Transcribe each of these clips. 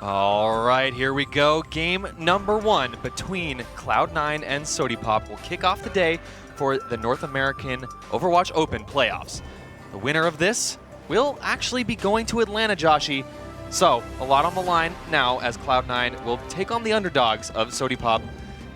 All right, here we go. Game number 1 between Cloud9 and SODIPOP will kick off the day for the North American Overwatch Open playoffs. The winner of this will actually be going to Atlanta, Joshi. So, a lot on the line now as Cloud9 will take on the underdogs of SODIPOP.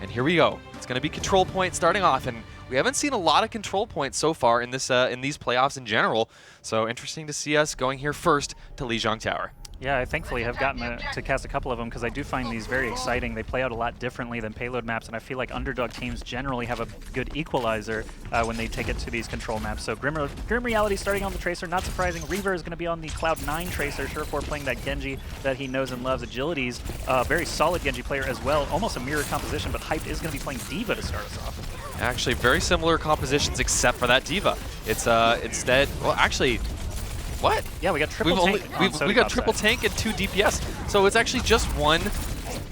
And here we go. It's going to be control point starting off, and we haven't seen a lot of control points so far in this in these playoffs in general. So interesting to see us going here first to Lijiang Tower. Yeah, I thankfully have gotten to cast a couple of them because I do find these very exciting. They play out a lot differently than payload maps, and I feel like underdog teams generally have a good equalizer when they take it to these control maps. So Grim Reality starting on the Tracer, not surprising. Reaver is going to be on the Cloud9 Tracer, Surefour playing that Genji that he knows and loves. Agility's very solid Genji player as well, almost a mirror composition, but Hype is going to be playing D.Va to start us off. Actually, very similar compositions except for that D.Va. It's instead, well, actually, what? Yeah, we got triple tank. We got triple tank and 2 DPS. So it's actually just one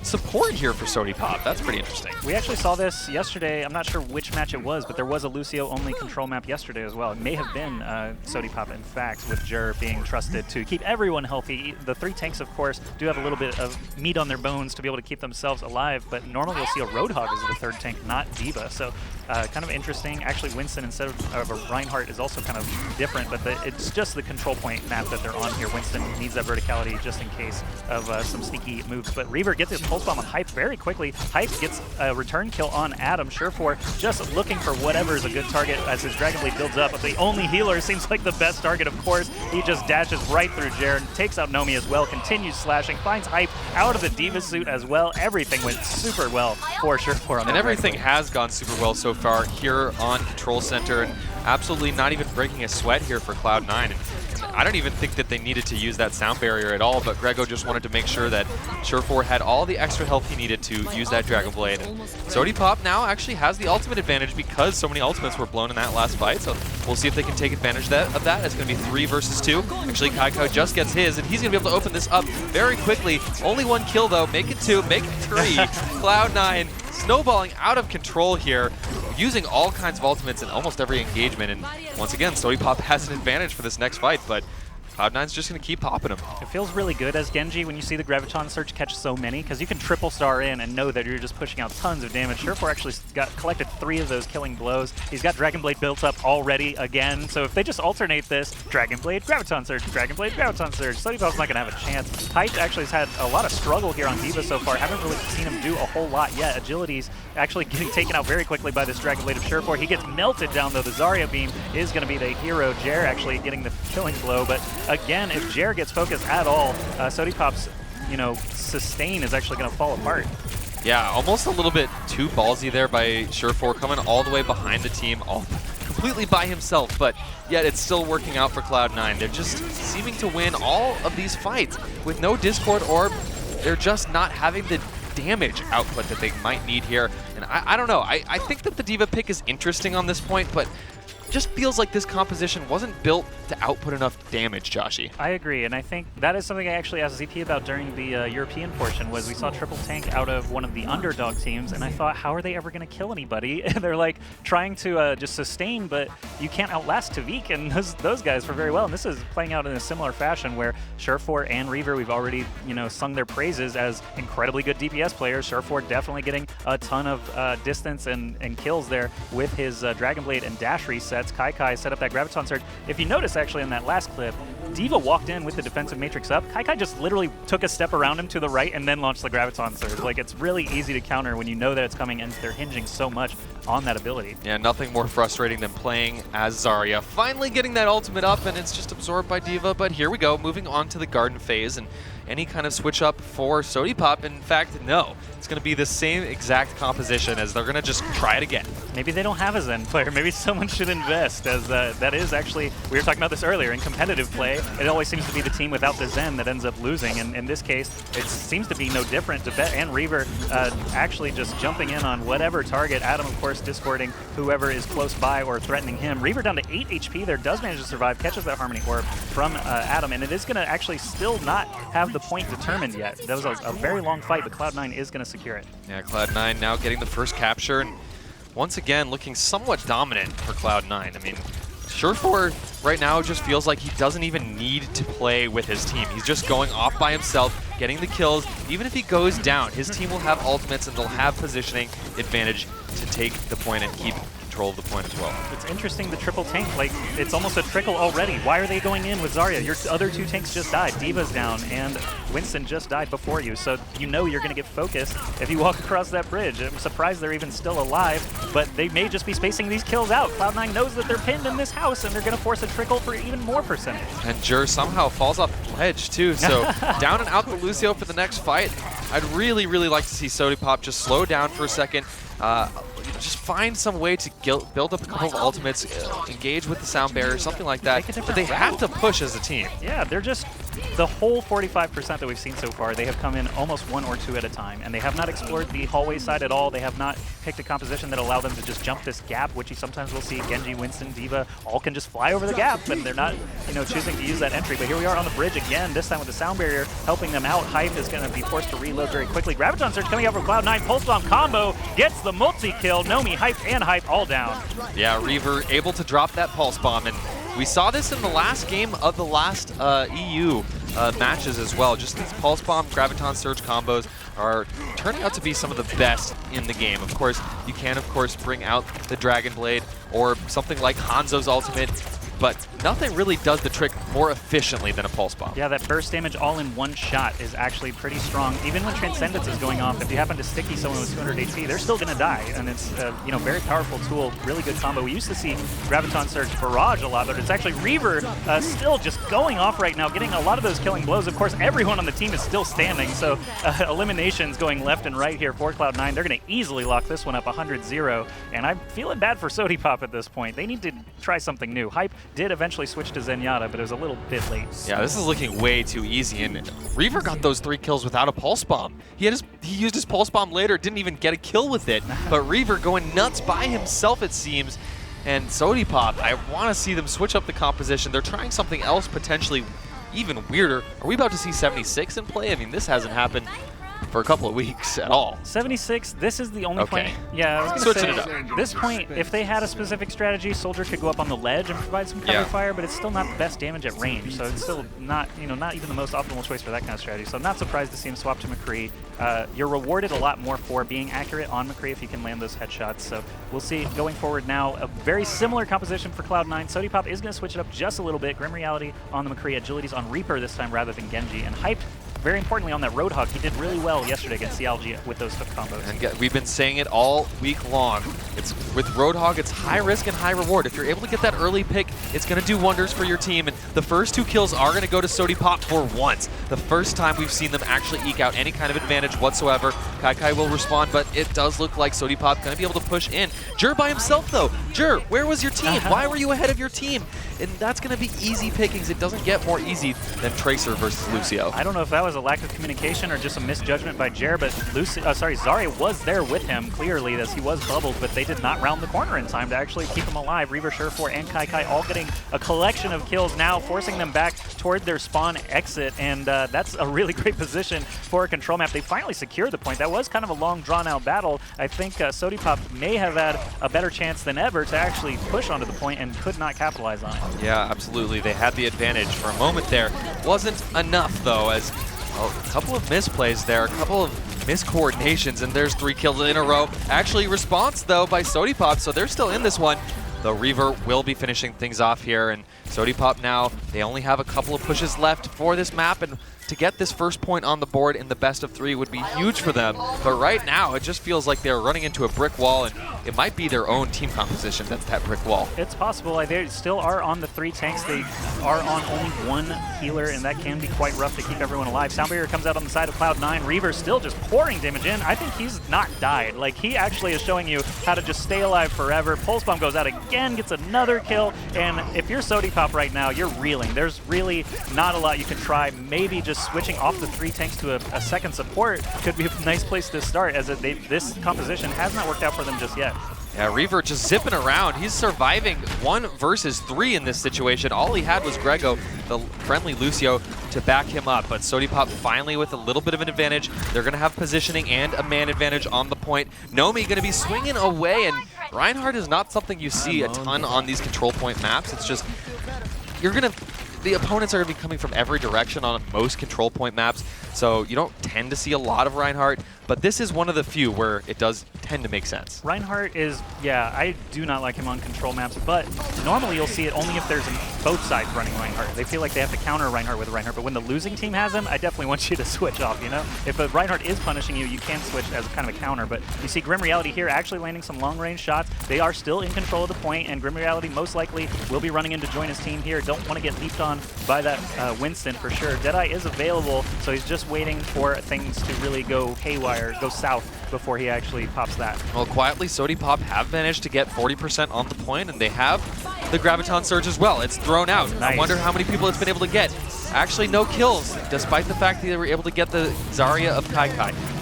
support here for SODIPOP. That's pretty interesting. We actually saw this yesterday. I'm not sure which match it was, but there was a Lucio-only control map yesterday as well. It may have been SODIPOP, in fact, with Jer being trusted to keep everyone healthy. The 3 tanks, of course, do have a little bit of meat on their bones to be able to keep themselves alive, but normally you'll see a Roadhog as the 3rd tank, not D.Va. So kind of interesting. Actually, Winston, instead of a Reinhardt, is also kind of different, but it's just the control point map that they're on here. Winston needs that verticality just in case of some sneaky moves. But Reaver gets his pulse bomb on Hype very quickly. Hype gets a return kill on Adam. Surefour just looking for whatever is a good target as his Dragon Blade builds up. But the only healer seems like the best target, of course. He just dashes right through Jer and takes out Nomi as well, continues slashing, finds Hype out of the D.Va suit as well. Everything went super well for Surefour on that. And everything has gone super well so far here on Control Center, and absolutely not even breaking a sweat here for Cloud9. And I don't even think that they needed to use that sound barrier at all, but Grego just wanted to make sure that Surefour had all the extra health he needed to use that Dragon Blade. And SODIPOP now actually has the ultimate advantage because so many ultimates were blown in that last fight, so we'll see if they can take advantage of that. It's going to be 3 versus 2. Actually, Kaikai just gets his, and he's going to be able to open this up very quickly. Only 1 kill, though. Make it 2, make it 3. Cloud9 snowballing out of control here, using all kinds of ultimates in almost every engagement. And once again, SODIPOP has an advantage for this next fight, but Cloud9's just going to keep popping them. It feels really good as Genji when you see the Graviton Surge catch so many, because you can triple star in and know that you're just pushing out tons of damage. Surefour actually collected 3 of those killing blows. He's got Dragon Blade built up already again, so if they just alternate this, Dragon Blade, Graviton Surge, Dragon Blade, Graviton Surge, SODIPOP's not going to have a chance. Hype actually has had a lot of struggle here on D.Va so far. Haven't really seen him do a whole lot yet. Agility's actually getting taken out very quickly by this Dragon Blade of Surefour. He gets melted down, though. The Zarya beam is going to be the hero. Jer actually getting the killing blow, but again, if Jer gets focused at all, SODIPOP's sustain is actually going to fall apart. Yeah, almost a little bit too ballsy there by Surefour, coming all the way behind the team, all completely by himself, but yet it's still working out for Cloud9. They're just seeming to win all of these fights with no Discord orb. They're just not having the damage output that they might need here. And I don't know, I think that the D.Va pick is interesting on this point, but just feels like this composition wasn't built to output enough damage, Joshi. I agree, and I think that is something I actually asked ZP about during the European portion, was we saw triple tank out of one of the underdog teams, and I thought, how are they ever going to kill anybody? And they're like trying to just sustain, but you can't outlast Tavik and those guys for very well. And this is playing out in a similar fashion where Surefour and Reaver, we've already sung their praises as incredibly good DPS players. Surefour definitely getting a ton of distance and kills there with his Dragon Blade and dash resets. Kaikai set up that Graviton Surge. If you notice actually in that last clip, D.Va walked in with the defensive matrix up. Kaikai just literally took a step around him to the right and then launched the Graviton Surge. Like, it's really easy to counter when you know that it's coming, and they're hinging so much on that ability. Yeah, nothing more frustrating than playing as Zarya. Finally getting that ultimate up, and it's just absorbed by D.Va, but here we go, moving on to the Garden phase, and any kind of switch up for SODIPOP. In fact, no. It's going to be the same exact composition as they're going to just try it again. Maybe they don't have a Zen player. Maybe someone should invest, as that is actually, we were talking about this earlier, in competitive play, it always seems to be the team without the Zen that ends up losing, and in this case, it seems to be no different. Tibet and Reaver actually just jumping in on whatever target. Adam, of course, discording whoever is close by or threatening him. Reaver down to 8 HP there, does manage to survive, catches that Harmony Orb from Adam, and it is going to actually still not have the point determined yet. That was a very long fight, but Cloud9 is going to secure it. Yeah, Cloud9 now getting the first capture, and once again looking somewhat dominant for Cloud9. I mean, Surefour right now just feels like he doesn't even need to play with his team. He's just going off by himself, getting the kills. Even if he goes down, his team will have ultimates and they'll have positioning advantage to take the point and keep control of the point as well. It's interesting, the triple tank, like, it's almost a trickle already. Why are they going in with Zarya? Your other two tanks just died. Diva's down, and Winston just died before you, so you know you're going to get focused if you walk across that bridge. I'm surprised they're even still alive, but they may just be spacing these kills out. Cloud9 knows that they're pinned in this house, and they're going to force a trickle for even more percentage. And Jur somehow falls off the ledge, too, so down and out the Lucio for the next fight. I'd really, really like to see SODIPOP just slow down for a second, just find some way to build up a couple of ultimates, engage with the sound barrier, something like that. But they have to push as a team. Yeah, they're just, the whole 45% that we've seen so far, they have come in almost one or two at a time, and they have not explored the hallway side at all. They have not picked a composition that allow them to just jump this gap, which you sometimes will see Genji, Winston, D.Va, all can just fly over the gap, and they're not, choosing to use that entry. But here we are on the bridge again, this time with the sound barrier helping them out. Hype is going to be forced to reload very quickly. Graviton Surge coming out from Cloud9, Pulse Bomb combo, gets the multi-kill. Nomi, Hype, and Hype all down. Yeah, Reaver able to drop that Pulse Bomb, and we saw this in the last game of the last EU matches as well. Just these Pulse Bomb, Graviton Surge combos are turning out to be some of the best in the game. Of course, you can, bring out the Dragon Blade or something like Hanzo's ultimate, but nothing really does the trick more efficiently than a Pulse Bomb. Yeah, that burst damage all in one shot is actually pretty strong. Even when Transcendence is going off, if you happen to sticky someone with 200 HP, they're still going to die. And it's very powerful tool, really good combo. We used to see Graviton Surge Barrage a lot, but it's actually Reaver still just going off right now, getting a lot of those killing blows. Of course, everyone on the team is still standing, so eliminations going left and right here for Cloud9. They're going to easily lock this one up 100-0, and I'm feeling bad for SODIPOP at this point. They need to try something new. Hype did eventually switch to Zenyatta, but it was a little bit late. Yeah, this is looking way too easy, and Reaver got those 3 kills without a Pulse Bomb. He used his Pulse Bomb later, didn't even get a kill with it, but Reaver going nuts by himself, it seems. And SODIPOP, I want to see them switch up the composition. They're trying something else potentially even weirder. Are we about to see 76 in play? I mean, this hasn't happened for a couple of weeks at all. 76, this is the only point. Yeah, I was going to say, this point, if they had a specific strategy, Soldier could go up on the ledge and provide some cover fire, but it's still not the best damage at range, so it's still not, not even the most optimal choice for that kind of strategy. So I'm not surprised to see him swap to McCree. You're rewarded a lot more for being accurate on McCree if you can land those headshots. So we'll see going forward now. A very similar composition for Cloud9. SODIPOP is going to switch it up just a little bit. Grim Reality on the McCree, Agility's on Reaper this time rather than Genji, and Hype, very importantly, on that Roadhog, he did really well yesterday against CLG with those hook combos. And we've been saying it all week long. With Roadhog, it's high risk and high reward. If you're able to get that early pick, it's going to do wonders for your team. And the first 2 kills are going to go to SODIPOP for once. The first time we've seen them actually eke out any kind of advantage whatsoever. Kai will respond, but it does look like SODIPOP going to be able to push in. Jur by himself, though. Jur, where was your team? Why were you ahead of your team? And that's going to be easy pickings. It doesn't get more easy than Tracer versus Lucio. I don't know if that was a lack of communication or just a misjudgment by Jer, but Zarya was there with him clearly as he was bubbled, but they did not round the corner in time to actually keep him alive. Reaver, Surefour, and Kai all getting a collection of kills now, forcing them back toward their spawn exit, and that's a really great position for a control map. They finally secured the point. That was kind of a long, drawn-out battle. I think SODIPOP may have had a better chance than ever to actually push onto the point and could not capitalize on it. Yeah, absolutely. They had the advantage for a moment there. Wasn't enough, though, as a couple of misplays there, a couple of miscoordinations, and there's 3 kills in a row. Actually, response, though, by SODIPOP, so they're still in this one. The Reaver will be finishing things off here, and SODIPOP now, they only have a couple of pushes left for this map, and to get this first point on the board in the best of 3 would be huge for them. But right now, it just feels like they're running into a brick wall, and it might be their own team composition that's that brick wall. It's possible. They still are on the 3 tanks. They are on only 1 healer, and that can be quite rough to keep everyone alive. Sound Barrier comes out on the side of Cloud9. Reaver still just pouring damage in. I think he's not died. Like, he actually is showing you how to just stay alive forever. Pulse Bomb goes out again, gets another kill, and if you're SODIPOP right now, you're reeling. There's really not a lot you can try. Maybe just switching off the 3 tanks to a second support could be a nice place to start, as this composition has not worked out for them just yet. Yeah, Reaver just zipping around. He's surviving 1 versus 3 in this situation. All he had was Grego, the friendly Lucio, to back him up. But SODIPOP finally with a little bit of an advantage. They're going to have positioning and a man advantage on the point. Nomi going to be swinging away, and Reinhardt is not something you see a ton on these control point maps. It's just, you're going to the opponents are going to be coming from every direction on most control point maps, so you don't tend to see a lot of Reinhardt, but this is one of the few where it does tend to make sense. Reinhardt is, yeah, I do not like him on control maps, but normally you'll see it only if there's both sides running Reinhardt. They feel like they have to counter Reinhardt with Reinhardt, but when the losing team has him, I definitely want you to switch off, you know? If a Reinhardt is punishing you, you can switch as kind of a counter, but you see Grim Reality here actually landing some long-range shots. They are still in control of the point, and Grim Reality most likely will be running in to join his team here. Don't want to get leaped on by that Winston for sure. Deadeye is available, so he's just waiting for things to really go haywire, go south before he actually pops that. Well, quietly, SODIPOP have managed to get 40% on the point, and they have the Graviton Surge as well. It's thrown out. Nice. I wonder how many people it's been able to get. Actually, no kills, despite the fact that they were able to get the Zarya of Kai.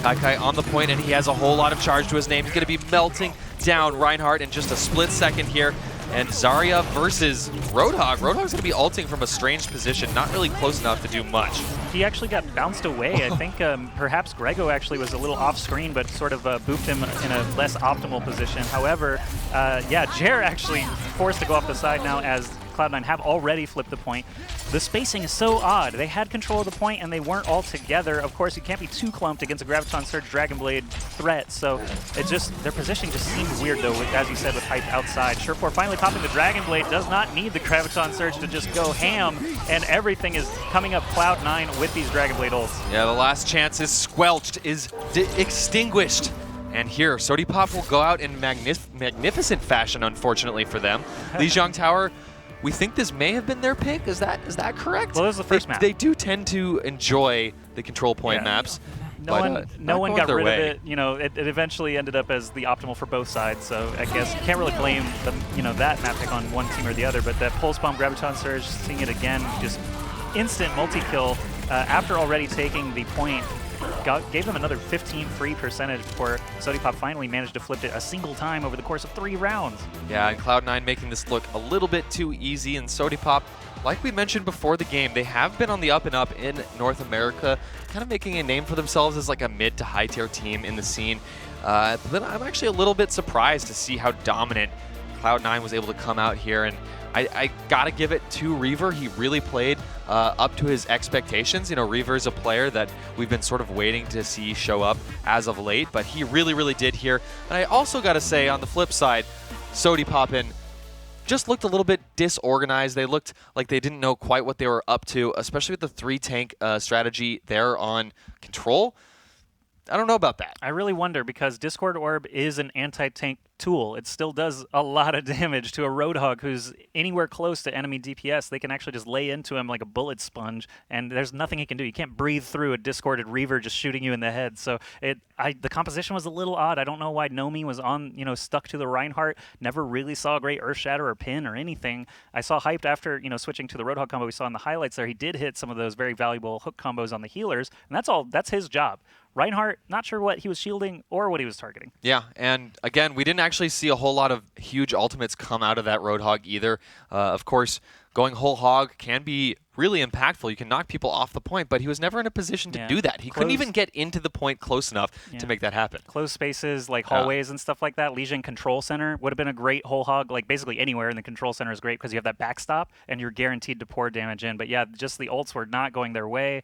Kai on the point, and he has a whole lot of charge to his name. He's going to be melting down Reinhardt in just a split second here. And Zarya versus Roadhog. Roadhog's going to be ulting from a strange position, not really close enough to do much. He actually got bounced away. I think perhaps Grego actually was a little off screen, but sort of booped him in a less optimal position. However, yeah, Jer actually forced to go off the side now as Cloud9 have already flipped the point. The spacing is so odd. They had control of the point and they weren't all together. Of course, you can't be too clumped against a Graviton Surge Dragon Blade threat, so it just, their positioning just seemed weird though, with, as you said, with Hype outside. Surefour finally popping the Dragon Blade, does not need the Graviton Surge to just go ham, and everything is coming up Cloud9 with these Dragon Blade ults. Yeah, the last chance is squelched, is extinguished. And here, SODIPOP will go out in magnificent fashion, unfortunately for them. Lijiang Tower, we think this may have been their pick. Is that correct? Well, this is the first map. They do tend to enjoy the control point maps. No one got rid of it. You know, it eventually ended up as the optimal for both sides. So I guess you can't really blame them, you know, that map pick on one team or the other. But that Pulse Bomb Graviton Surge, seeing it again, just instant multi-kill after already taking the point. Gave them another 15 free percentage before SODIPOP finally managed to flip it a single time over the course of 3 rounds. Yeah, and Cloud9 making this look a little bit too easy, and SODIPOP, like we mentioned before the game, they have been on the up and up in North America, kind of making a name for themselves as like a mid to high tier team in the scene. But I'm actually a little bit surprised to see how dominant Cloud9 was able to come out here, and I gotta give it to Reaver. He really played up to his expectations. You know, Reaver is a player that we've been sort of waiting to see show up as of late, but he really did here. And I also gotta say, on the flip side, SODIPOP just looked a little bit disorganized. They looked like they didn't know quite what they were up to, especially with the 3-tank strategy there on control. I don't know about that. I really wonder, because Discord Orb is an anti-tank tool. It still does a lot of damage to a Roadhog who's anywhere close to enemy DPS. They can actually just lay into him like a bullet sponge, and there's nothing he can do. You can't breathe through a discorded Reaver just shooting you in the head. So the composition was a little odd. I don't know why Nomi was on, you know, stuck to the Reinhardt. Never really saw a great Earthshatter or pin or anything. I saw Hyped after, you know, switching to the Roadhog combo we saw in the highlights there. He did hit some of those very valuable hook combos on the healers, and that's his job. Reinhardt, not sure what he was shielding or what he was targeting. Yeah, and again, we didn't actually see a whole lot of huge ultimates come out of that Roadhog either. Of course, going whole hog can be really impactful. You can knock people off the point, but he was never in a position to do that. He couldn't even get into the point close enough to make that happen. Closed spaces, like hallways and stuff like that. Lijiang Control Center would have been a great whole hog, like basically anywhere in the Control Center is great because you have that backstop and you're guaranteed to pour damage in. But yeah, just the ults were not going their way.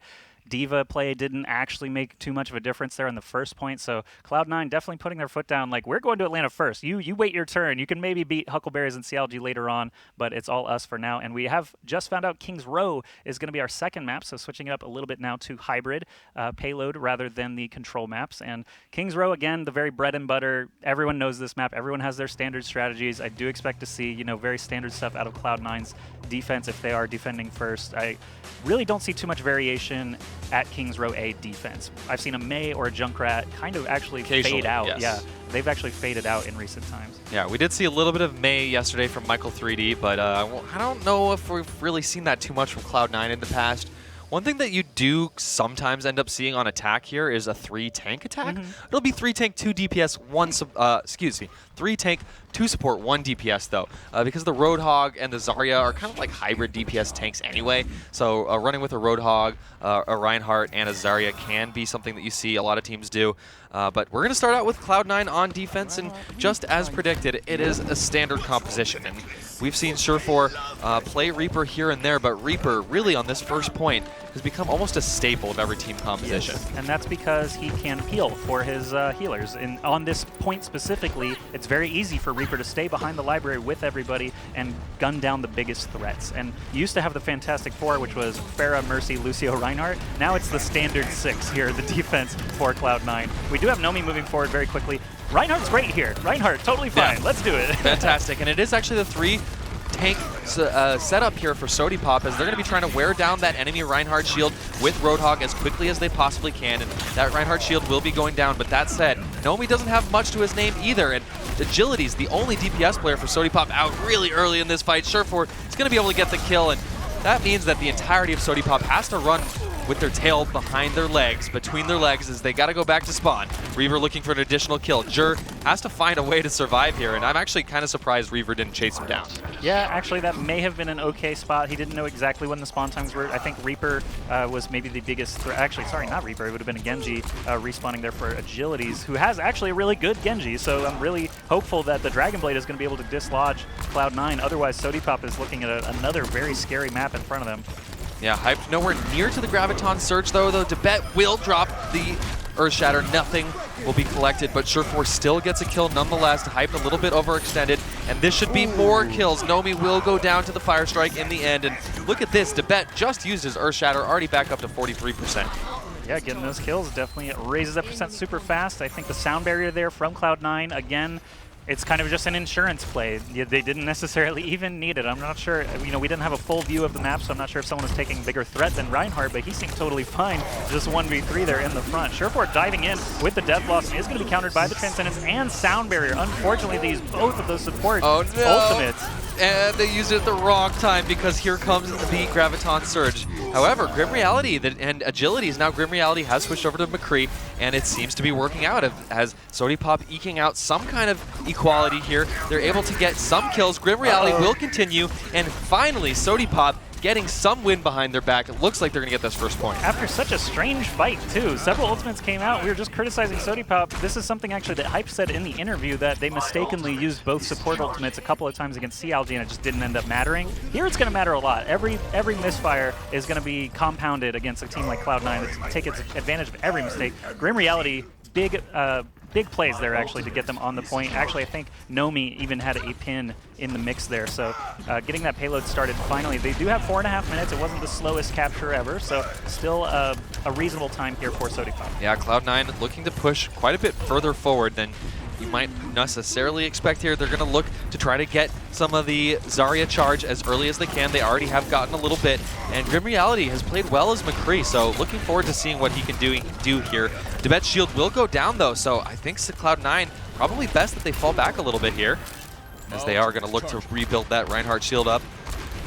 Diva play didn't actually make too much of a difference there in the first point, so Cloud9 definitely putting their foot down, like, we're going to Atlanta first. You wait your turn. You can maybe beat Huckleberries and CLG later on, but it's all us for now. And we have just found out King's Row is going to be our second map, so switching it up a little bit now to hybrid payload rather than the control maps. And King's Row, again, the very bread and butter. Everyone knows this map. Everyone has their standard strategies. I do expect to see, you know, very standard stuff out of Cloud9's defense if they are defending first. I really don't see too much variation at King's Row A defense. I've seen a Mei or a Junkrat kind of actually fade out. Yes. Yeah, they've actually faded out in recent times. Yeah, we did see a little bit of Mei yesterday from Michael 3D, but I don't know if we've really seen that too much from Cloud9 in the past. One thing that you do sometimes end up seeing on attack here is a 3-tank attack. It'll be 3-tank, 2 DPS, 3 tank, 2 support, 1 DPS though, because the Roadhog and the Zarya are kind of like hybrid DPS tanks anyway. So running with a Roadhog, a Reinhardt, and a Zarya can be something that you see a lot of teams do. But we're going to start out with Cloud9 on defense, and just as predicted, it is a standard composition. And we've seen Surefour play Reaper here and there, but Reaper really on this first point has become almost a staple of every team composition. Yes. And that's because he can heal for his healers. And on this point specifically, it's very easy for Reaper to stay behind the library with everybody and gun down the biggest threats. And you used to have the Fantastic Four, which was Pharah, Mercy, Lucio, Reinhardt. Now it's the standard 6 here, the defense for Cloud9. We do have Nomi moving forward very quickly. Reinhardt's great here. Reinhardt, totally fine. Yeah. Let's do it. Fantastic. And it is actually the 3-tank setup here for SODIPOP, as they're going to be trying to wear down that enemy Reinhardt shield with Roadhog as quickly as they possibly can, and that Reinhardt shield will be going down. But that said, Nomi doesn't have much to his name either, and Agility's the only DPS player for SODIPOP out really early in this fight. Surefour is going to be able to get the kill, and that means that the entirety of SODIPOP has to run with their tail behind their legs, between their legs, as they got to go back to spawn. Reaver looking for an additional kill. Jur has to find a way to survive here, and I'm actually kind of surprised Reaver didn't chase him down. Yeah, actually that may have been an okay spot. He didn't know exactly when the spawn times were. I think Reaper was maybe the biggest threat. Actually, sorry, not Reaper. It would have been a Genji respawning there for Agilities, who has actually a really good Genji. So I'm really hopeful that the Dragon Blade is going to be able to dislodge Cloud9. Otherwise, SODIPOP is looking at another very scary map in front of them. Yeah, Hyped nowhere near to the Graviton Surge though. Debet will drop the Earth Shatter. Nothing will be collected, but Surefour still gets a kill nonetheless. Hyped a little bit overextended, and this should be more kills. Nomi will go down to the Fire Strike in the end, and look at this. Debet just used his Earth Shatter, already back up to 43%. Yeah, getting those kills definitely raises that percent super fast. I think the sound barrier there from Cloud9, again, it's kind of just an insurance play. They didn't necessarily even need it. I'm not sure, we didn't have a full view of the map, so I'm not sure if someone was taking a bigger threat than Reinhardt, but he seemed totally fine. Just 1v3 there in the front. Surefour diving in with the Death Loss is going to be countered by the Transcendence and Sound Barrier. Unfortunately, they use both of those support ultimates. And they used it at the wrong time, because here comes the Graviton Surge. However, Grim Reality and Agilities, now Grim Reality has switched over to McCree, and it seems to be working out as SODIPOP eking out some kind of equality here. They're able to get some kills. Grim Reality will continue, and finally SODIPOP getting some win behind their back. It looks like they're going to get this first point. After such a strange fight, too. Several ultimates came out. We were just criticizing SODIPOP. This is something actually that Hype said in the interview, that they mistakenly used both support ultimates a couple of times against CLG, and it just didn't end up mattering. Here it's going to matter a lot. Every misfire is going to be compounded against a team like Cloud9 that take advantage of every mistake. Grim Reality, big plays there actually to get them on the point. Actually, I think Nomi even had a pin in the mix there, so getting that payload started finally. They do have 4.5 minutes. It wasn't the slowest capture ever, so still a reasonable time here for SODIPOP. Yeah, Cloud9 looking to push quite a bit further forward than you might necessarily expect here. They're going to look to try to get some of the Zarya charge as early as they can. They already have gotten a little bit, and Grim Reality has played well as McCree, so looking forward to seeing what he can do here. Debet's shield will go down though, so I think Cloud9 probably best that they fall back a little bit here, as they are going to look to rebuild that Reinhardt shield up.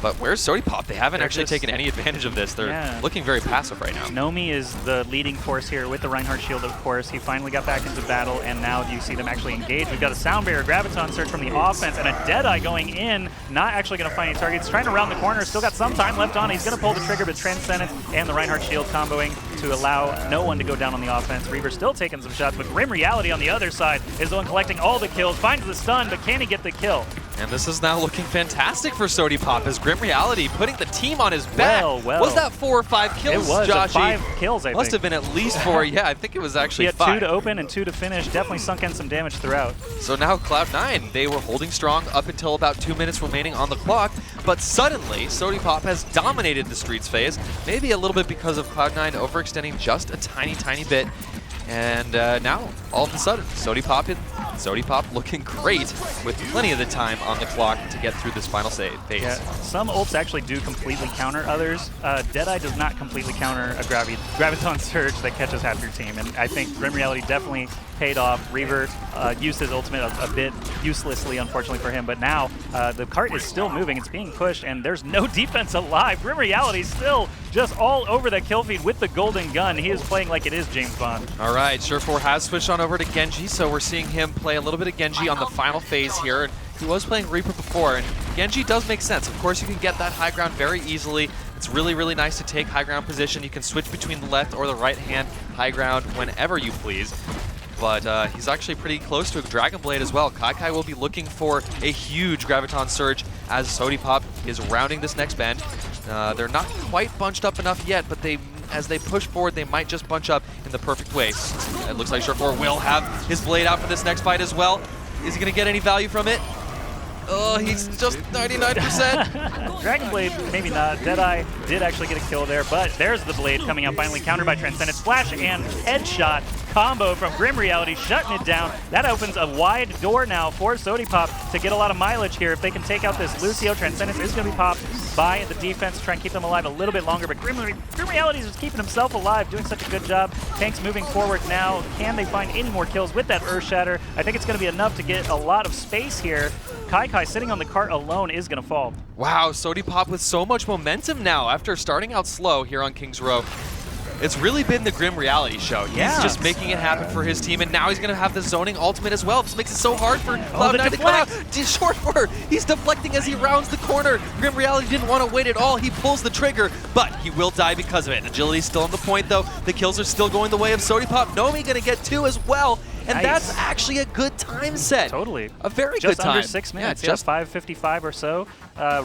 But where's SODIPOP? They haven't actually taken any advantage of this. They're looking very passive right now. Nomi is the leading force here with the Reinhardt shield, of course. He finally got back into battle, and now you see them actually engage. We've got a Sound Barrier, Graviton Surge from the offense, and a Deadeye going in. Not actually going to find any targets. Trying to round the corner. Still got some time left on. He's going to pull the trigger, but Transcendence and the Reinhardt shield comboing to allow no one to go down on the offense. Reaver still taking some shots, but Grim Reality on the other side is the one collecting all the kills. Finds the stun, but can he get the kill? And this is now looking fantastic for SODIPOP, as Grim Reality putting the team on his back. Well. Was that 4 or 5 kills, It was Joshy? 5 kills, I think. Must have been at least 4. Yeah, I think it was actually 5. He had 2 to open and 2 to finish. Definitely sunk in some damage throughout. So now Cloud9, they were holding strong up until about 2 minutes remaining on the clock, but suddenly SODIPOP has dominated the Streets phase, maybe a little bit because of Cloud9 overextending just a tiny bit. And now, all of a sudden, SODIPOP SODIPOP looking great with plenty of the time on the clock to get through this final phase. Yeah, some ults actually do completely counter others. Deadeye does not completely counter a Graviton Surge that catches half your team, and I think Grim Reality definitely paid off. Reaver used his ultimate a bit uselessly, unfortunately for him, but now the cart is still moving. It's being pushed, and there's no defense alive. Grim Reality still just all over the kill feed with the golden gun. He is playing like it is James Bond. All right, Surefour has switched on over to Genji, so we're seeing him play a little bit of Genji on the final phase here. He was playing Reaper before, and Genji does make sense. Of course, you can get that high ground very easily. It's really, really nice to take high ground position. You can switch between the left or the right hand high ground whenever you please. But he's actually pretty close to a Dragon Blade as well. Kai will be looking for a huge Graviton Surge as SODIPOP is rounding this next bend. They're not quite bunched up enough yet, but as they push forward, they might just bunch up in the perfect way. It looks like Surefour will have his blade out for this next fight as well. Is he going to get any value from it? Oh, he's just 99%. Dragon Blade, maybe not. Deadeye did actually get a kill there, but there's the blade coming out, finally countered by Transcendence. Flash and headshot combo from Grim Reality, shutting it down. That opens a wide door now for SODIPOP to get a lot of mileage here. If they can take out this Lucio, Transcendence is going to be popped by the defense to try and keep them alive a little bit longer, but Grim Reality is just keeping himself alive, doing such a good job. Tanks moving forward now. Can they find any more kills with that Earth Shatter? I think it's going to be enough to get a lot of space here. Kai sitting on the cart alone is going to fall. Wow, SODIPOP with so much momentum now after starting out slow here on King's Row. It's really been the Grim Reality show. He's just making it happen for his team, and now he's going to have the zoning ultimate as well. This makes it so hard for Cloud9 to come out. Surefour, he's deflecting as he rounds the corner. Grim Reality didn't want to wait at all. He pulls the trigger, but he will die because of it. Agility's still on the point, though. The kills are still going the way of SODIPOP. Nomi going to get 2 as well. And that's actually a good time set. Totally. A very just good time. Just under 6 minutes. Yeah, just 5:55 or so.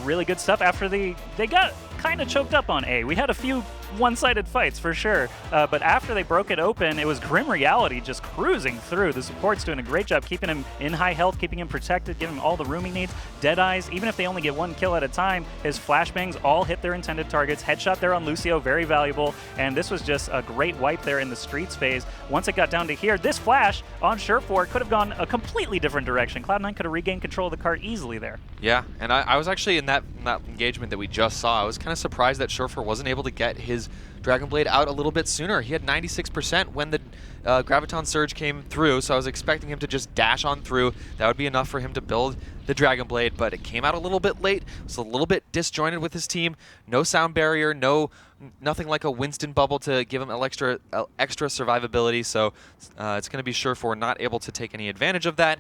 Really good stuff after they got kind of choked up on A. We had a few one-sided fights for sure, but after they broke it open, it was Grim Reality just cruising through. The support's doing a great job keeping him in high health, keeping him protected, giving him all the room he needs. Deadeyes, even if they only get 1 kill at a time, his flashbangs all hit their intended targets. Headshot there on Lucio, very valuable, and this was just a great wipe there in the streets phase. Once it got down to here, this flash on Surefour could have gone a completely different direction. Cloud9 could have regained control of the cart easily there. Yeah, and I was actually in that engagement that we just saw, I was kind of surprised that Surefour wasn't able to get his Dragon Blade out a little bit sooner. He had 96% when the Graviton Surge came through, so I was expecting him to just dash on through. That would be enough for him to build the Dragon Blade, but it came out a little bit late. It was a little bit disjointed with his team. No sound barrier, nothing like a Winston bubble to give him extra survivability, so it's going to be Surefour not able to take any advantage of that.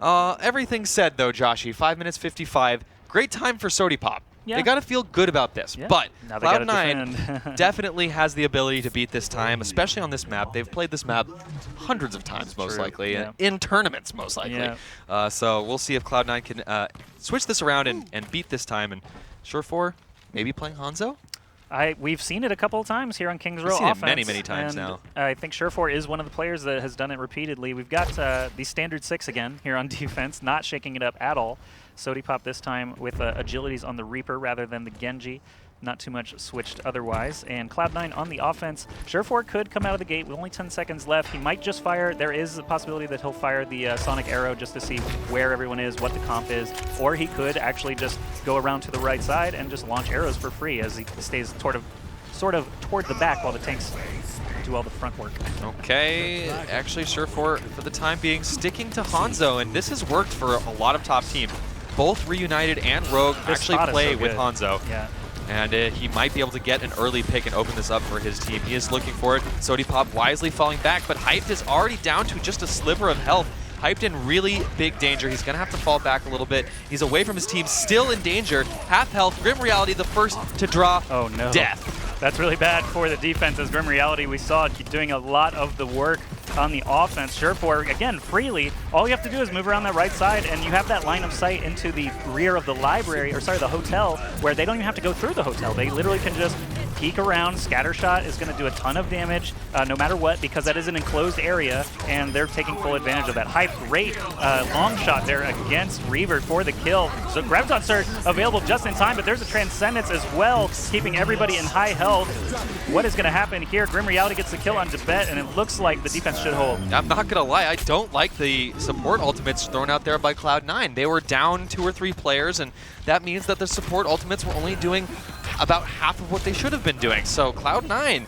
Everything said, though, Joshy, 5 minutes 55. Great time for SODIPOP. Yeah. They got to feel good about this, but Cloud9 defend. definitely has the ability to beat this time, especially on this map. They've played this map hundreds of times, most likely, in tournaments, most likely. Yeah. So we'll see if Cloud9 can switch this around and beat this time. And Surefour, maybe playing Hanzo? We've seen it a couple of times here on King's Row offense. We've seen it many times now. I think Surefour is one of the players that has done it repeatedly. We've got the standard 6 again here on defense, not shaking it up at all. SODIPOP this time with agilities on the Reaper rather than the Genji. Not too much switched otherwise. And Cloud9 on the offense. Surefour could come out of the gate with only 10 seconds left. He might just fire. There is a possibility that he'll fire the Sonic Arrow just to see where everyone is, what the comp is. Or he could actually just go around to the right side and just launch arrows for free as he stays sort of toward the back while the tanks do all the front work. Okay, actually Surefour, for the time being, sticking to Hanzo, and this has worked for a lot of top teams. Both Reunited and Rogue actually play with Hanzo. Yeah. And he might be able to get an early pick and open this up for his team. He is looking for it. SODIPOP wisely falling back, but Hyped is already down to just a sliver of health. Hyped in really big danger. He's going to have to fall back a little bit. He's away from his team, still in danger. Half health. Grim Reality, the first to draw death. That's really bad for the defense as Grim Reality, we saw doing a lot of the work on the offense. Surefour, again, freely. All you have to do is move around that right side, and you have that line of sight into the rear of the library, or sorry, the hotel, where they don't even have to go through the hotel. They literally can just peek around. Scattershot is going to do a ton of damage no matter what, because that is an enclosed area, and they're taking full advantage of that. Hype, great long shot there against Reaver for the kill. So Graviton Surge available just in time, but there's a Transcendence as well, keeping everybody in high health. What is going to happen here? Grim Reality gets the kill on Tibet, and it looks like the defense should hold. I'm not going to lie, I don't like the support ultimates thrown out there by Cloud9. They were down 2 or 3 players, and that means that the support ultimates were only doing about half of what they should have been doing. So Cloud9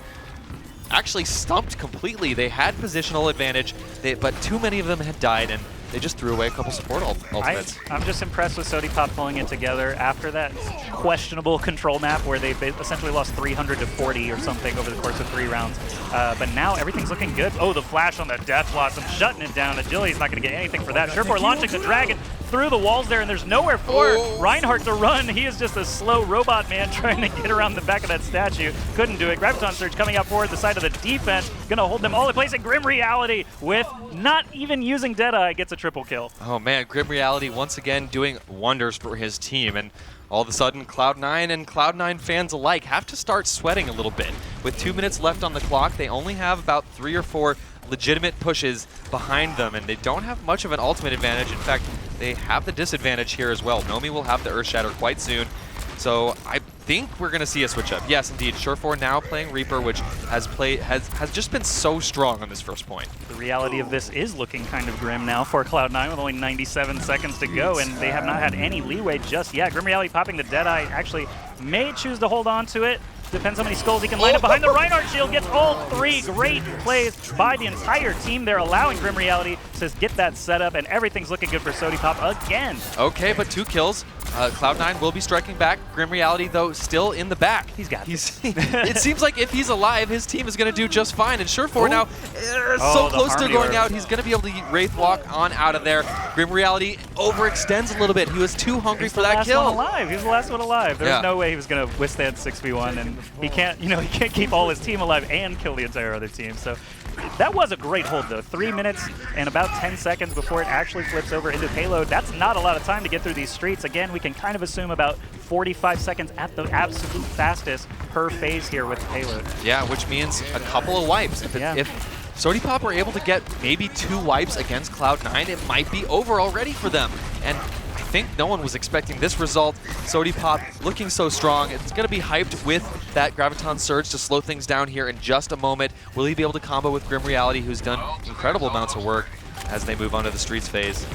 actually stumped completely. They had positional advantage, but too many of them had died, and they just threw away a couple support ultimates. I'm just impressed with SODIPOP pulling it together after that questionable control map where they essentially lost 300 to 40 or something over the course of 3 rounds. But now everything's looking good. Oh, the flash on the Death Blossom, shutting it down. Agility's not going to get anything for that. Surefour launching the Dragon through the walls there, and there's nowhere for Reinhardt to run. He is just a slow robot man trying to get around the back of that statue. Couldn't do it. Graviton Surge coming out forward the side of the defense, going to hold them all in place, and Grim Reality with not even using Deadeye gets a triple kill. Oh man, Grim Reality once again doing wonders for his team, and all of a sudden Cloud9 and Cloud9 fans alike have to start sweating a little bit. With 2 minutes left on the clock, they only have about 3 or 4 legitimate pushes behind them, and they don't have much of an ultimate advantage. In fact, they have the disadvantage here as well. Nomi will have the Earth Shatter quite soon, so I think we're going to see a switch up. Yes, indeed. Surefour now playing Reaper, which has just been so strong on this first point. The reality of this is looking kind of grim now for Cloud9 with only 97 seconds to go, and they have not had any leeway just yet. Grim Reality popping the Deadeye actually may choose to hold on to it. Depends how many skulls he can line up behind the Reinhardt shield. Gets all 3 great plays by the entire team. They're allowing Grim Reality to get that set up, and everything's looking good for SODIPOP again. Okay, but 2 kills. Cloud9 will be striking back. Grim Reality, though, still in the back. He's got this. It seems like if he's alive, his team is going to do just fine. And Surefour now so close to going out. He's going to be able to Wraith Walk on out of there. Grim Reality overextends a little bit. He was too hungry for that kill. He's the last one alive. There's no way he was going to withstand 6v1, and he can't, he can't keep all his team alive and kill the entire other team. So that was a great hold, though. 3 minutes and about 10 seconds before it actually flips over into payload. That's not a lot of time to get through these streets. Again, we can kind of assume about 45 seconds at the absolute fastest per phase here with the payload. Yeah, which means a couple of wipes. If SODIPOP were able to get maybe 2 wipes against Cloud9, it might be over already for them. And I think no one was expecting this result. SODIPOP looking so strong. It's going to be hyped with that Graviton Surge to slow things down here in just a moment. Will he be able to combo with Grim Reality, who's done incredible amounts of work as they move on to the Streets phase?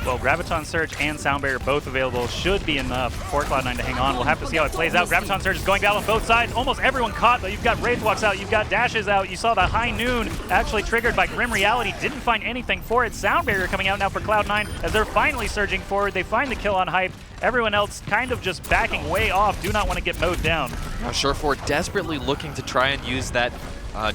Well, Graviton Surge and Sound Barrier both available should be enough for Cloud9 to hang on. We'll have to see how it plays out. Graviton Surge is going down on both sides. Almost everyone caught, though. You've got Wraith Walks out. You've got Dashes out. You saw the High Noon actually triggered by Grim Reality. Didn't find anything for it. Sound Barrier coming out now for Cloud9 as they're finally surging forward. They find the kill on Hype. Everyone else kind of just backing way off. Do not want to get mowed down. Now Surefour desperately looking to try and use that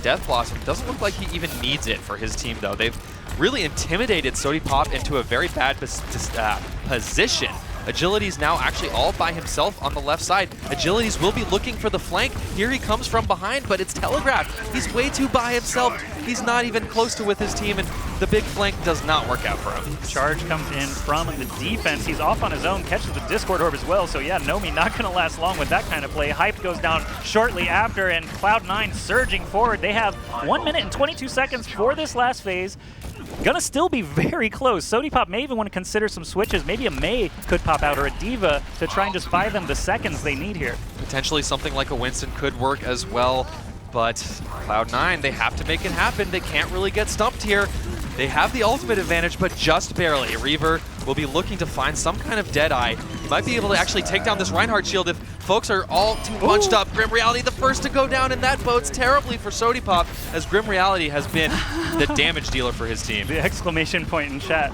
Death Blossom. Doesn't look like he even needs it for his team, though. They've really intimidated SODIPOP into a very bad position. Agility's now actually all by himself on the left side. Agility's will be looking for the flank. Here he comes from behind, but it's telegraphed. He's way too by himself. He's not even close to with his team, and the big flank does not work out for him. Charge comes in from the defense. He's off on his own, catches the Discord Orb as well. So yeah, Nomi not going to last long with that kind of play. Hype goes down shortly after, and Cloud9 surging forward. They have 1 minute and 22 seconds for this last phase. Gonna still be very close. SODIPOP may even want to consider some switches. Maybe a Mei could pop out, or a D.Va, to try and just buy them the seconds they need here. Potentially something like a Winston could work as well, but Cloud9, they have to make it happen. They can't really get stumped here. They have the ultimate advantage, but just barely. Reaver will be looking to find some kind of Deadeye. He might be able to actually take down this Reinhardt shield if folks are all too bunched up. Grim Reality the first to go down, and that bodes terribly for SODIPOP, as Grim Reality has been the damage dealer for his team. The exclamation point in chat.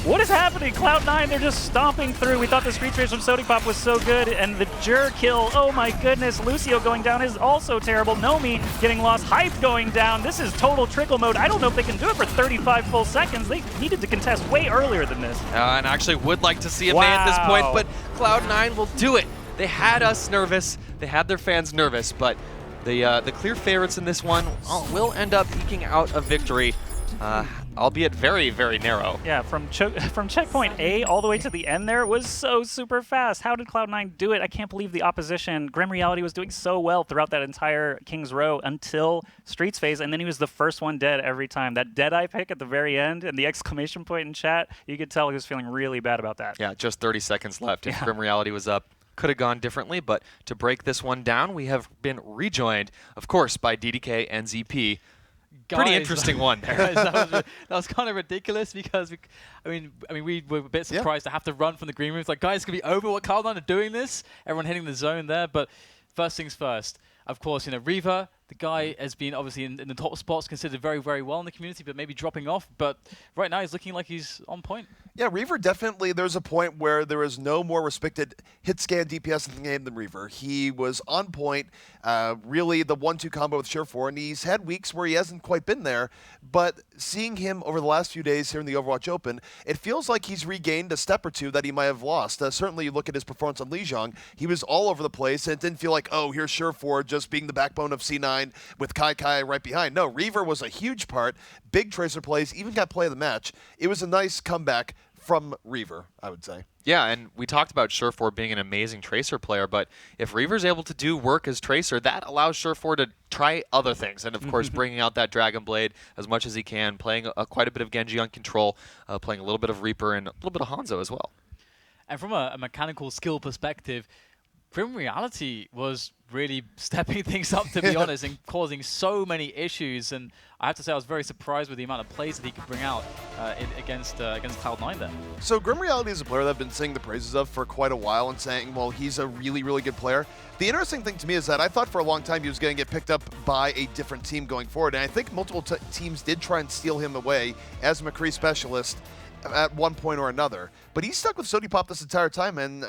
What is happening? Cloud9, they're just stomping through. We thought the Street Trace from SODIPOP was so good, and the Jur kill, oh my goodness. Lucio going down is also terrible. Nomi getting lost. Hype going down. This is total trickle mode. I don't know if they can do it for 35 full seconds. They needed to contest way earlier than this. And actually would like to see a Mei at this point, but Cloud9 will do it. They had us nervous. They had their fans nervous, but the clear favorites in this one will end up eking out a victory. albeit very, very narrow. Yeah, from checkpoint A all the way to the end there was so super fast. How did Cloud9 do it? I can't believe the opposition. Grim Reality was doing so well throughout that entire King's Row until Streets phase, and then he was the first one dead every time. That Deadeye pick at the very end and the exclamation point in chat, you could tell he was feeling really bad about that. Yeah, just 30 seconds left. If Grim Reality was up, could have gone differently, but to break this one down, we have been rejoined, of course, by DDK and ZP. Guys, pretty interesting one there. Guys, that was kind of ridiculous because we were a bit surprised to have to run from the green room. It's like, guys, it's going to be over. What Cloud9 are doing this? Everyone hitting the zone there. But first things first, of course, Reaver, the guy has been obviously in the top spots, considered very, very well in the community, but maybe dropping off. But right now, he's looking like he's on point. Yeah, Reaver definitely, there's a point where there is no more respected hit scan DPS in the game than Reaver. He was on point, really the 1-2 combo with Surefour, and he's had weeks where he hasn't quite been there, but seeing him over the last few days here in the Overwatch Open, it feels like he's regained a step or two that he might have lost. Certainly, you look at his performance on Lijiang, he was all over the place, and it didn't feel like, oh, here's Surefour just being the backbone of C9 with Kai right behind. No, Reaver was a huge part, big tracer plays, even got play of the match. It was a nice comeback from Reaver, I would say. Yeah, and we talked about Surefour being an amazing Tracer player, but if Reaver's able to do work as Tracer, that allows Surefour to try other things, and of course bringing out that Dragon Blade as much as he can, playing quite a bit of Genji on control, playing a little bit of Reaper and a little bit of Hanzo as well. And from a mechanical skill perspective, Grim Reality was really stepping things up, to be honest, and causing so many issues. And I have to say, I was very surprised with the amount of plays that he could bring out against Cloud9 there. So Grim Reality is a player that I've been singing the praises of for quite a while and saying, well, he's a really, really good player. The interesting thing to me is that I thought for a long time he was going to get picked up by a different team going forward. And I think multiple teams did try and steal him away as a McCree specialist at one point or another. But he's stuck with SODIPOP this entire time, and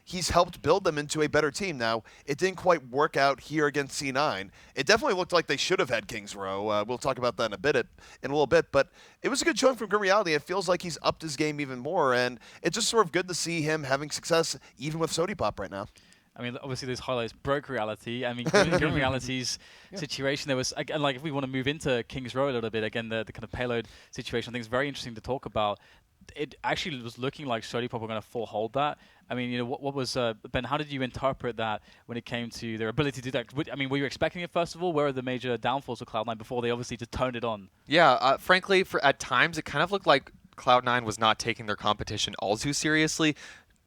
he's helped build them into a better team. Now, it didn't quite work out here against C9. It definitely looked like they should have had King's Row. We'll talk about that in a little bit, but it was a good showing from Grim Reality. It feels like he's upped his game even more, and it's just sort of good to see him having success even with SODIPOP right now. I mean, obviously those highlights broke Reality. I mean, Grim Reality's situation, there was, again, like if we want to move into King's Row a little bit, again, the kind of payload situation, I think it's very interesting to talk about. It actually was looking like SODIPOP were going to full hold that. I mean, what was, Ben, how did you interpret that when it came to their ability to do that? I mean, were you expecting it, first of all? Where are the major downfalls of Cloud9 before they obviously just turned it on? Yeah, frankly, at times, it kind of looked like Cloud9 was not taking their competition all too seriously.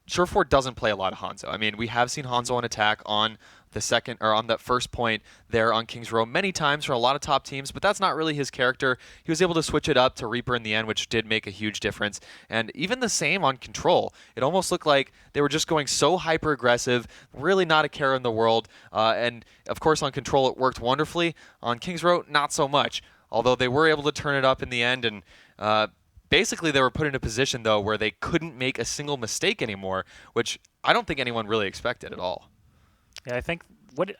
Surefour doesn't play a lot of Hanzo. I mean, we have seen Hanzo on attack on the second, or on that first point there on King's Row many times for a lot of top teams, but that's not really his character. He was able to switch it up to Reaper in the end, which did make a huge difference. And even the same on Control. It almost looked like they were just going so hyper-aggressive, really not a care in the world. And, of course, on Control it worked wonderfully. On King's Row, not so much. Although they were able to turn it up in the end, and basically they were put in a position, though, where they couldn't make a single mistake anymore, which I don't think anyone really expected at all. Yeah, I think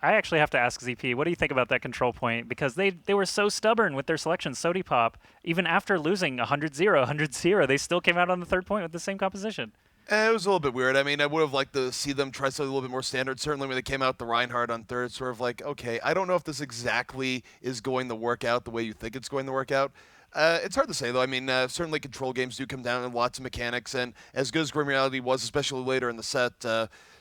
I actually have to ask ZP, what do you think about that control point? Because they were so stubborn with their selection, SODIPOP, even after losing 100-0, 100-0, they still came out on the third point with the same composition. It was a little bit weird. I mean, I would have liked to see them try something a little bit more standard. Certainly when they came out the Reinhardt on third, sort of like, okay, I don't know if this exactly is going to work out the way you think it's going to work out. It's hard to say, though. I mean, certainly control games do come down to lots of mechanics, and as good as Grim Reality was, especially later in the set,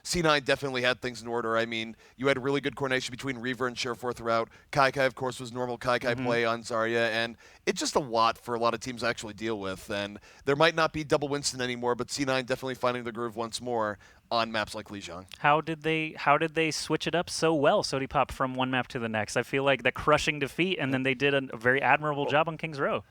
C9 definitely had things in order. I mean, you had really good coordination between Reaver and Surefour throughout. Kai, of course, was normal Kai play on Zarya, and it's just a lot for a lot of teams to actually deal with. And there might not be double Winston anymore, but C9 definitely finding the groove once more on maps like Lijiang. How did they switch it up so well, SODIPOP, from one map to the next? I feel like the crushing defeat, and then they did a very admirable job on King's Row.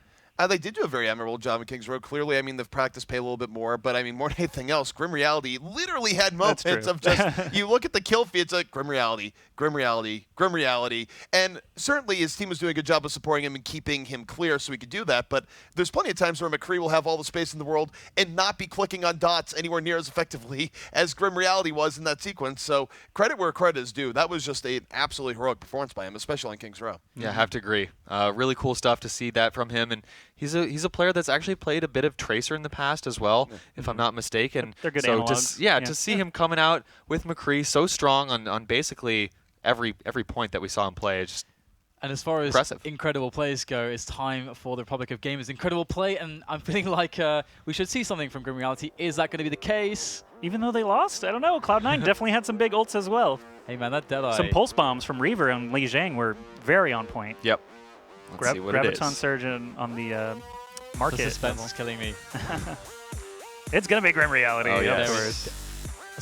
They did do a very admirable job in King's Row. Clearly, I mean, they've practiced pay a little bit more, but I mean, more than anything else, Grim Reality literally had moments of just, you look at the kill feed, it's like Grim Reality, Grim Reality, Grim Reality, and certainly his team was doing a good job of supporting him and keeping him clear so he could do that, but there's plenty of times where McCree will have all the space in the world and not be clicking on dots anywhere near as effectively as Grim Reality was in that sequence, so credit where credit is due. That was just an absolutely heroic performance by him, especially in King's Row. Yeah, I have to agree. Really cool stuff to see that from him, and he's a player that's actually played a bit of Tracer in the past as well, if I'm not mistaken. They're good so analogs. To see him coming out with McCree so strong on basically every point that we saw him play, And as far as Impressive. incredible plays go, it's time for the Republic of Gamers' incredible play, and I'm feeling like we should see something from Grim Reality. Is that going to be the case? Even though they lost, I don't know. Cloud9 definitely had some big ults as well. Hey man, that Deadeye. Some pulse bombs from Reaver and Lijiang were very on point. Yep. Let's see what it is. Graviton Surge on the market. The suspense level. is killing me. It's going to be Grim Reality. Oh, yeah. of course.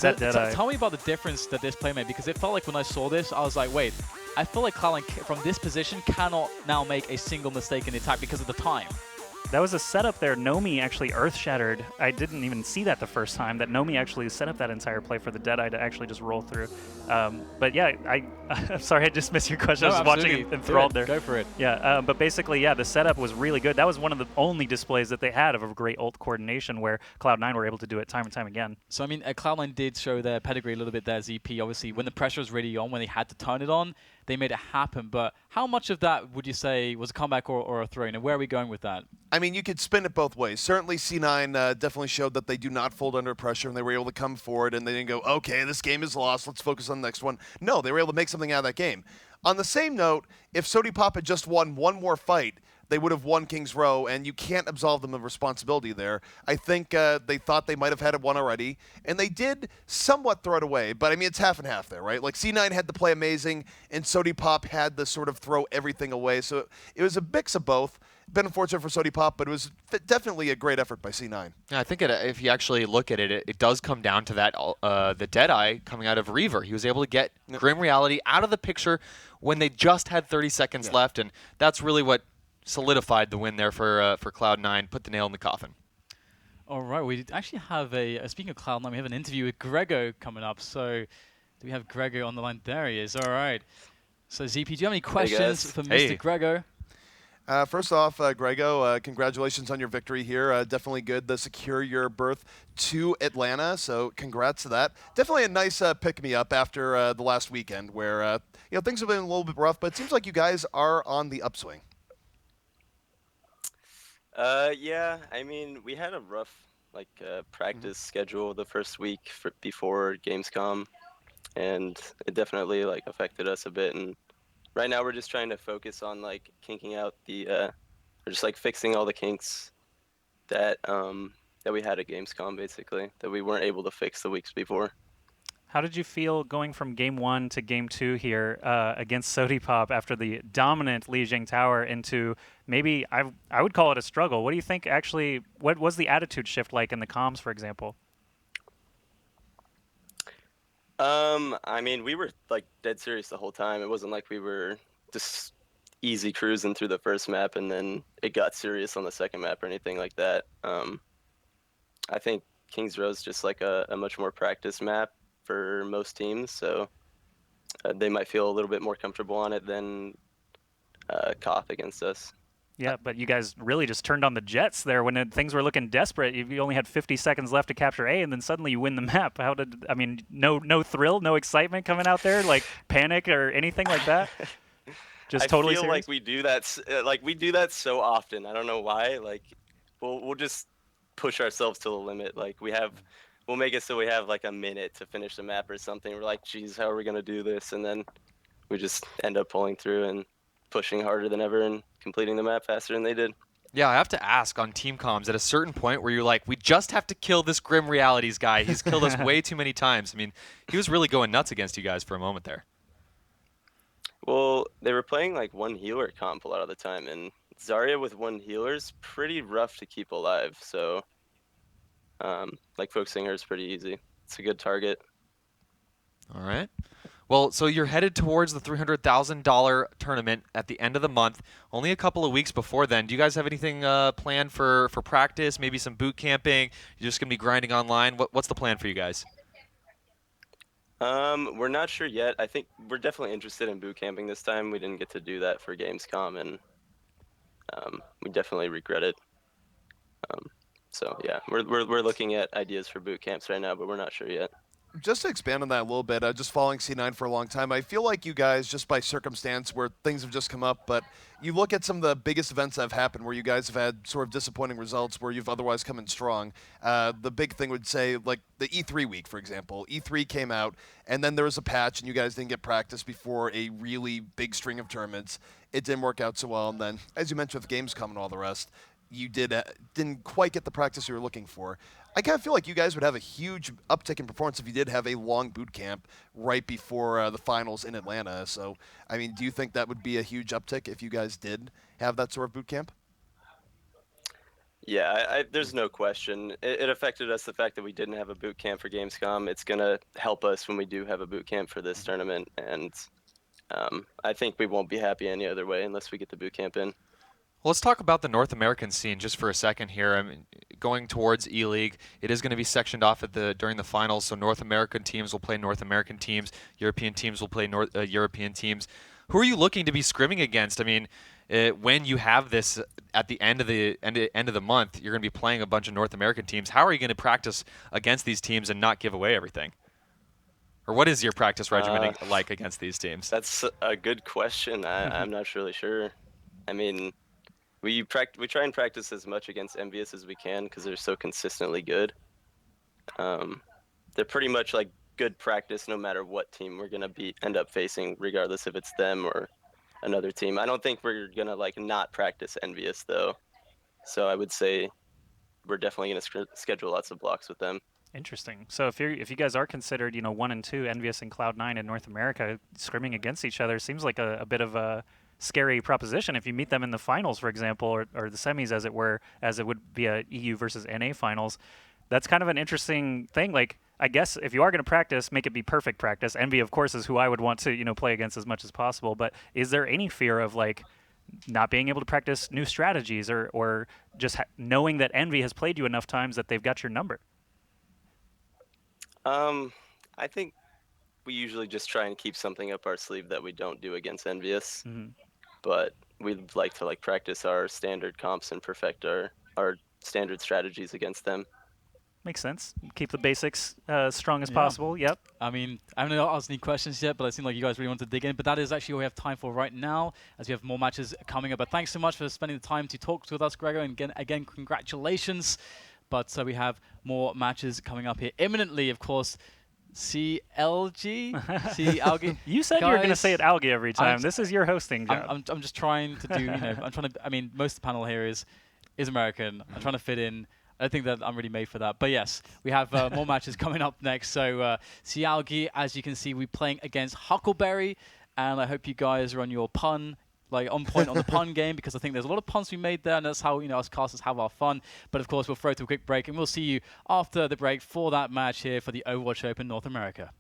That Deadeye. Tell me about the difference that this play made, because it felt like when I saw this, I was like, wait, I feel like Cloud9 from this position cannot now make a single mistake in the attack because of the time. That was a setup there. Nomi actually earth-shattered. I didn't even see that the first time, that Nomi actually set up that entire play for the Deadeye to actually just roll through. But yeah, I'm sorry, I just missed your question. No, I was watching enthralled there. Go for it. Yeah, but basically, yeah, the setup was really good. That was one of the only displays that they had of a great ult coordination where Cloud9 were able to do it time and time again. So, I mean, Cloud9 did show their pedigree a little bit there, ZP. Obviously, when the pressure was really on, when they had to turn it on, they made it happen. But how much of that would you say was a comeback or a throw-in? And where are we going with that? I mean, you could spin it both ways. Certainly, C9 definitely showed that they do not fold under pressure, and they were able to come forward, and they didn't go, okay, this game is lost, let's focus on the next one. No, they were able to make something out of that game. On the same note, if SODIPOP had just won one more fight, they would have won King's Row, and you can't absolve them of responsibility there. I think they thought they might have had it won already, and they did somewhat throw it away, but I mean, it's half and half there, right? Like, C9 had to play amazing, and SODIPOP had to sort of throw everything away, so it was a mix of both. Been unfortunate for SODIPOP, but it was definitely a great effort by C9. Yeah, I think if you actually look at it, it does come down to that the Deadeye coming out of Reaver. He was able to get Grim Reality out of the picture when they just had 30 seconds left, and that's really what solidified the win there for Cloud9, put the nail in the coffin. All right, we actually have speaking of Cloud9, we have an interview with Grego coming up. So do we have Grego on the line? There he is. All right. So ZP, do you have any questions for Mr. Grego? First off, Grego, congratulations on your victory here. Definitely good to secure your berth to Atlanta, so congrats to that. Definitely a nice pick-me-up after the last weekend where things have been a little bit rough, but it seems like you guys are on the upswing. Yeah, I mean, we had a rough practice schedule the first week before Gamescom, and it definitely affected us a bit. And right now we're just trying to focus on kinking out or just fixing all the kinks that that we had at Gamescom, basically, that we weren't able to fix the weeks before. How did you feel going from Game 1 to Game 2 here against SODIPOP after the dominant Lijiang Tower into maybe, I would call it a struggle. What do you think actually, what was the attitude shift like in the comms, for example? I mean, we were dead serious the whole time. It wasn't like we were just easy cruising through the first map and then it got serious on the second map or anything like that. I think King's Row is just a much more practice map for most teams, so they might feel a little bit more comfortable on it than Koth against us. Yeah, but you guys really just turned on the jets there when things were looking desperate. You only had 50 seconds left to capture A, and then suddenly you win the map. No thrill, no excitement coming out there, panic or anything like that? Just totally serious? I feel like we do that so often. I don't know why. We'll just push ourselves to the limit. We'll make it so we have a minute to finish the map or something. We're like, geez, how are we gonna do this? And then we just end up pulling through and pushing harder than ever and completing the map faster than they did. Yeah, I have to ask on team comms at a certain point where you're like, we just have to kill this Grim Realities guy. He's killed us way too many times. I mean, he was really going nuts against you guys for a moment there. Well, they were playing one healer comp a lot of the time, and Zarya with one healer is pretty rough to keep alive. So, focusing her is pretty easy. It's a good target. All right. Well, so you're headed towards the $300,000 tournament at the end of the month. Only a couple of weeks before then. Do you guys have anything planned for practice? Maybe some boot camping? You're just going to be grinding online? What's the plan for you guys? We're not sure yet. I think we're definitely interested in boot camping this time. We didn't get to do that for Gamescom, and we definitely regret it. So yeah, we're looking at ideas for boot camps right now, but we're not sure yet. just to expand on that a little bit, just following C9 for a long time, I feel like you guys, just by circumstance where things have just come up, but you look at some of the biggest events that have happened where you guys have had sort of disappointing results where you've otherwise come in strong. The big thing would say, like the E3 week, for example. E3 came out, and then there was a patch, and you guys didn't get practice before a really big string of tournaments. It didn't work out so well, and then, as you mentioned with Gamescom and all the rest, you didn't quite get the practice you were looking for. I kind of feel like you guys would have a huge uptick in performance if you did have a long boot camp right before the finals in Atlanta. So, I mean, do you think that would be a huge uptick if you guys did have that sort of boot camp? Yeah, there's no question. It affected us, the fact that we didn't have a boot camp for Gamescom. It's going to help us when we do have a boot camp for this tournament. And I think we won't be happy any other way unless we get the boot camp in. Well, let's talk about the North American scene just for a second here. I mean, going towards ELEAGUE, it is going to be sectioned off during the finals. So North American teams will play North American teams, European teams will play European teams. Who are you looking to be scrimming against? I mean, when you have this at the end of the month, you're going to be playing a bunch of North American teams. How are you going to practice against these teams and not give away everything? Or what is your practice regimen like against these teams? That's a good question. I'm not really sure. I mean, we try and practice as much against Envious as we can because they're so consistently good. They're pretty much like good practice no matter what team we're gonna end up facing, regardless if it's them or another team. I don't think we're gonna like not practice Envious though. So I would say we're definitely gonna schedule lots of blocks with them. Interesting. So if you guys are considered, 1 and 2, Envious and Cloud9 in North America, scrimming against each other seems like a bit of a scary proposition. If you meet them in the finals, for example, or the semis, as it were, as it would be a EU versus NA finals, that's kind of an interesting thing. Like, I guess if you are going to practice, make it be perfect practice. Envy, of course, is who I would want to play against as much as possible. But is there any fear of like not being able to practice new strategies, or just knowing that Envy has played you enough times that they've got your number? I think we usually just try and keep something up our sleeve that we don't do against Envious. Mm-hmm. But we'd like to practice our standard comps and perfect our standard strategies against them. Makes sense. Keep the basics strong as possible. Yep. I mean, I haven't asked any questions yet, but it seems like you guys really want to dig in. But that is actually all we have time for right now, as we have more matches coming up. But thanks so much for spending the time to talk with us, Gregor. And again, congratulations. But we have more matches coming up here imminently, of course. CLG? C-Algae? You said you were going to say it Algae every time. This is your hosting job. I'm just trying to do, I'm trying to, I mean, most of the panel here is American. I'm trying to fit in. I don't think that I'm really made for that. But yes, we have more matches coming up next. So C-Algae, as you can see, we're playing against Huckleberry. And I hope you guys are on your on point on the pun game, because I think there's a lot of puns we made there, and that's how us casters have our fun. But of course, we'll throw to a quick break, and we'll see you after the break for that match here for the Overwatch Open North America.